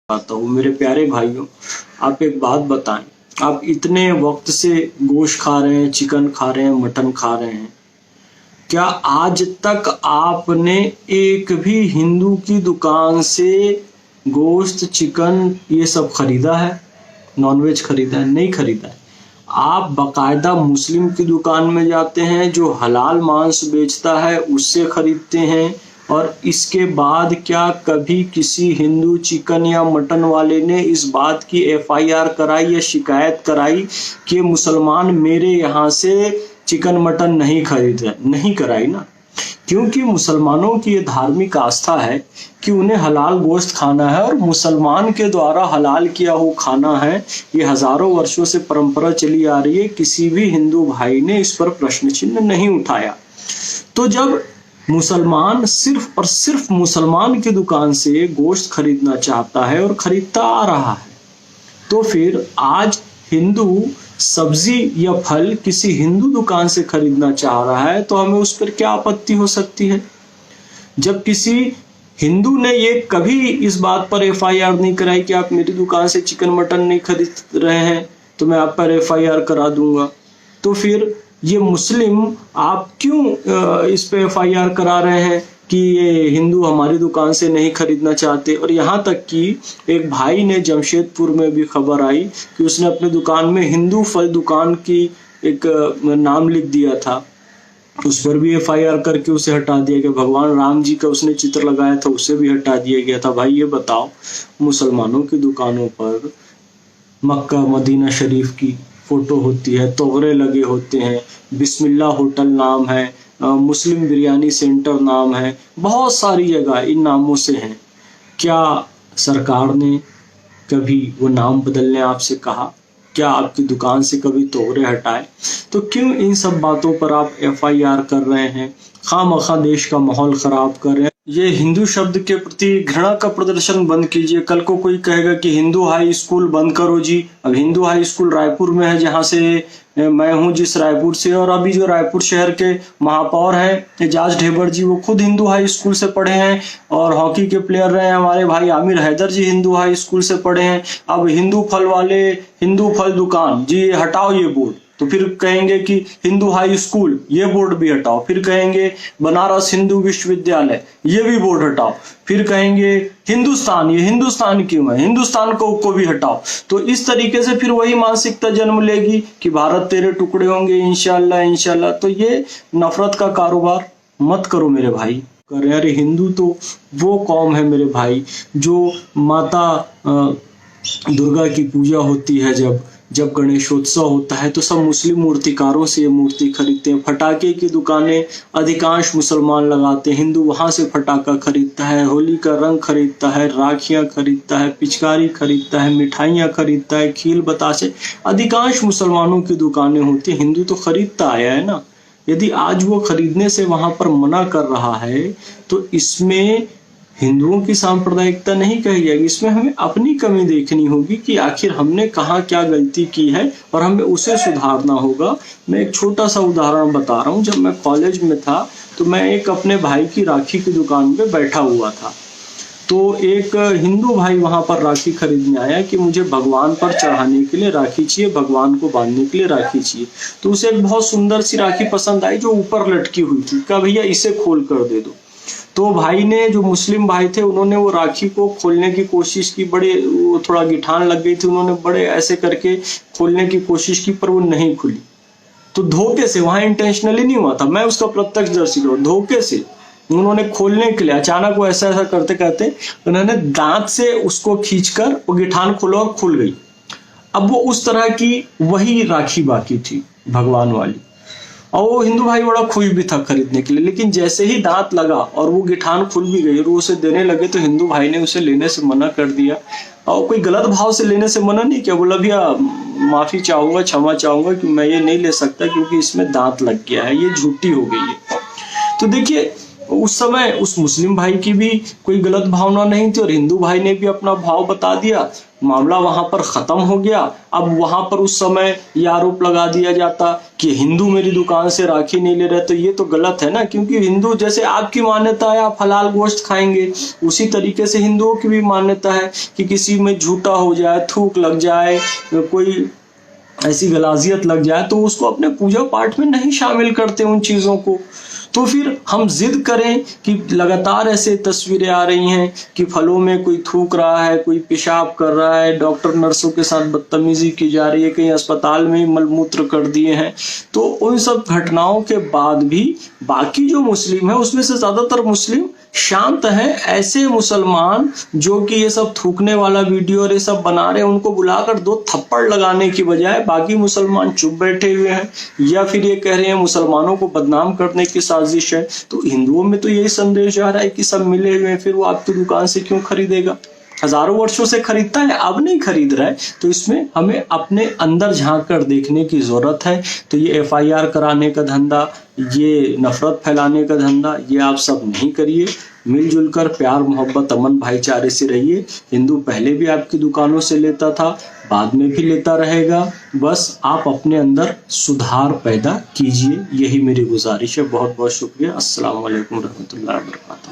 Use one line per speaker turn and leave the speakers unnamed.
आता हूँ। मेरे प्यारे भाइयों, आप एक बात बताएं, आप इतने वक्त से गोश्त खा रहे हैं, चिकन खा रहे हैं, मटन खा रहे हैं, क्या आज तक आपने एक भी हिंदू की दुकान से गोश्त, चिकन ये सब खरीदा है? नॉनवेज खरीदा है? नहीं खरीदा है। आप बाकायदा मुस्लिम की दुकान में जाते हैं जो हलाल मांस बेचता है, उससे खरीदते हैं। और इसके बाद क्या कभी किसी हिंदू चिकन या मटन वाले ने इस बात की एफआईआर कराई या शिकायत कराई कि मुसलमान मेरे यहाँ से चिकन मटन नहीं खरीद रहे? नहीं कराई ना, क्योंकि मुसलमानों की ये धार्मिक आस्था है कि उन्हें हलाल गोश्त खाना है और मुसलमान के द्वारा हलाल किया हुआ खाना है। ये हजारों वर्षों से परंपरा चली आ रही है, किसी भी हिंदू भाई ने इस पर प्रश्न चिन्ह नहीं उठाया। तो जब मुसलमान सिर्फ और सिर्फ मुसलमान की दुकान से गोश्त खरीदना चाहता है और खरीदता आ रहा है, तो फिर आज हिंदू सब्जी या फल किसी हिंदू दुकान से खरीदना चाह रहा है तो हमें उस पर क्या आपत्ति हो सकती है? जब किसी हिंदू ने ये कभी इस बात पर एफआईआर नहीं कराई कि आप मेरी दुकान से चिकन मटन नहीं खरीद रहे हैं तो मैं आप पर एफआईआर करा दूंगा, तो फिर ये मुस्लिम आप क्यों इस पे एफआईआर करा रहे हैं कि ये हिंदू हमारी दुकान से नहीं खरीदना चाहते? और यहाँ तक कि एक भाई ने जमशेदपुर में भी खबर आई कि उसने अपने दुकान में हिंदू फल दुकान की एक नाम लिख दिया था, उस पर भी एफआईआर करके उसे हटा दिया गया। भगवान राम जी का उसने चित्र लगाया था, उसे भी हटा दिया गया था। भाई ये बताओ, मुसलमानों की दुकानों पर मक्का मदीना शरीफ की फोटो होती है, तोगरे लगे होते हैं, बिस्मिल्लाह होटल नाम है, मुस्लिम बिरयानी सेंटर नाम है, बहुत सारी जगह इन नामों से हैं। क्या सरकार ने कभी वो नाम बदलने आपसे कहा? क्या आपकी दुकान से कभी तोगरे हटाए? तो क्यों इन सब बातों पर आप एफआईआर कर रहे हैं? खामखा देश का माहौल खराब कर रहे हैं। ये हिंदू शब्द के प्रति घृणा का प्रदर्शन बंद कीजिए। कल को कोई कहेगा कि हिंदू हाई स्कूल बंद करो जी। अब हिंदू हाई स्कूल रायपुर में है, जहाँ से मैं हूँ, जिस रायपुर से, और अभी जो रायपुर शहर के महापौर हैं एजाज ढेबर जी, वो खुद हिंदू हाई स्कूल से पढ़े हैं। और हॉकी के प्लेयर रहे हमारे भाई आमिर हैदर जी, हिंदू हाई स्कूल से पढ़े हैं। अब हिंदू फल वाले, हिंदू फल दुकान जी हटाओ ये बोर्ड, तो फिर कहेंगे कि हिंदू हाई स्कूल ये बोर्ड भी हटाओ। फिर कहेंगे बनारस हिंदू विश्वविद्यालय ये भी बोर्ड हटाओ। फिर कहेंगे हिंदुस्तान, ये हिंदुस्तान क्यों है, हिंदुस्तान को भी हटाओ। तो इस तरीके से फिर वही मानसिकता जन्म लेगी कि भारत तेरे टुकड़े होंगे इंशाल्लाह इंशाल्लाह। तो ये नफरत का कारोबार मत करो मेरे भाई। कर रहे, अरे हिंदू तो वो कौम है मेरे भाई जो माता दुर्गा की पूजा होती है, जब गणेशोत्सव होता है तो सब मुस्लिम मूर्तिकारों से ये मूर्ति खरीदते हैं। फटाके की दुकानें अधिकांश मुसलमान लगाते हैं, हिंदू वहां से फटाका खरीदता है, होली का रंग खरीदता है, राखियां खरीदता है, पिचकारी खरीदता है, मिठाइयां खरीदता है, खील बतासे अधिकांश मुसलमानों की दुकानें होती है। हिंदू तो खरीदता आया है ना। यदि आज वो खरीदने से वहां पर मना कर रहा है तो इसमें हिंदुओं की सांप्रदायिकता नहीं कही जाएगी, इसमें हमें अपनी कमी देखनी होगी कि आखिर हमने कहाँ क्या गलती की है और हमें उसे सुधारना होगा। मैं एक छोटा सा उदाहरण बता रहा हूँ। जब मैं कॉलेज में था तो मैं एक अपने भाई की राखी की दुकान पे बैठा हुआ था, तो एक हिंदू भाई वहां पर राखी खरीदने आया कि मुझे भगवान पर चढ़ाने के लिए राखी चाहिए, भगवान को बांधने के लिए राखी चाहिए। तो उसे एक बहुत सुंदर सी राखी पसंद आई जो ऊपर लटकी हुई थी। कहा भैया इसे खोल कर दे दो। तो भाई ने, जो मुस्लिम भाई थे, उन्होंने वो राखी को खोलने की कोशिश की, बड़े वो थोड़ा गिठान लग गई थी, उन्होंने बड़े ऐसे करके खोलने की कोशिश की पर वो नहीं खुली। तो धोखे से, वहां इंटेंशनली नहीं हुआ था, मैं उसका प्रत्यक्षदर्शी हूं, धोखे से उन्होंने खोलने के लिए अचानक वो ऐसा ऐसा करते करते उन्होंने दांत से उसको खींचकर वो गिठान खोला और खुल गई। अब वो उस तरह की वही राखी बाकी थी भगवान वाली, और वो हिंदू भाई बड़ा खुश भी था खरीदने के लिए। लेकिन जैसे ही दांत लगा और वो गिठान खुल भी गई और वो उसे देने लगे तो हिंदू भाई ने उसे लेने से मना कर दिया। और कोई गलत भाव से लेने से मना नहीं किया, बोला भैया माफी चाहूंगा, क्षमा चाहूंगा कि मैं ये नहीं ले सकता क्योंकि इसमें दांत लग गया है, ये झूठी हो गई है। तो देखिए उस समय उस मुस्लिम भाई की भी कोई गलत भावना नहीं थी और हिंदू भाई ने भी अपना भाव बता दिया, मामला वहां पर खत्म हो गया। अब वहां पर उस समय ये आरोप लगा दिया जाता कि हिंदू मेरी दुकान से राखी नहीं ले रहे, तो ये तो गलत है ना, क्योंकि हिंदू जैसे आपकी मान्यता है आप हलाल गोश्त खाएंगे, उसी तरीके से हिंदुओं की भी मान्यता है कि किसी में झूठा हो जाए, थूक लग जाए, कोई ऐसी गलाजियत लग जाए तो उसको अपने पूजा पाठ में नहीं शामिल करते उन चीजों को। तो फिर हम जिद करें कि लगातार ऐसे तस्वीरें आ रही हैं कि फलों में कोई थूक रहा है, कोई पेशाब कर रहा है, डॉक्टर नर्सों के साथ बदतमीजी की जा रही है, कहीं अस्पताल में ही मलमूत्र कर दिए हैं। तो उन सब घटनाओं के बाद भी बाकी जो मुस्लिम है उसमें से ज्यादातर मुस्लिम शांत हैं। ऐसे मुसलमान जो कि ये सब थूकने वाला वीडियो और ये सब बना रहे हैं, उनको बुलाकर 2 थप्पड़ लगाने की बजाय बाकी मुसलमान चुप बैठे हुए हैं, या फिर ये कह रहे हैं मुसलमानों को बदनाम करने की साजिश है। तो हिंदुओं में तो यही संदेश आ रहा है कि सब मिले हुए हैं, फिर वो आपकी दुकान से क्यों खरीदेगा? हजारों वर्षों से खरीदता है, अब नहीं खरीद रहा है। तो इसमें हमें अपने अंदर झांक कर देखने की जरूरत है। तो ये FIR कराने का धंधा, ये नफरत फैलाने का धंधा, ये आप सब नहीं करिए। मिलजुल कर प्यार मोहब्बत अमन भाईचारे से रहिए। हिंदू पहले भी आपकी दुकानों से लेता था, बाद में भी लेता रहेगा। बस आप अपने अंदर सुधार पैदा कीजिए, यही मेरी गुजारिश है। बहुत बहुत शुक्रिया। अस्सलाम वालेकुम रहमतुल्लाहि व बरकातहू।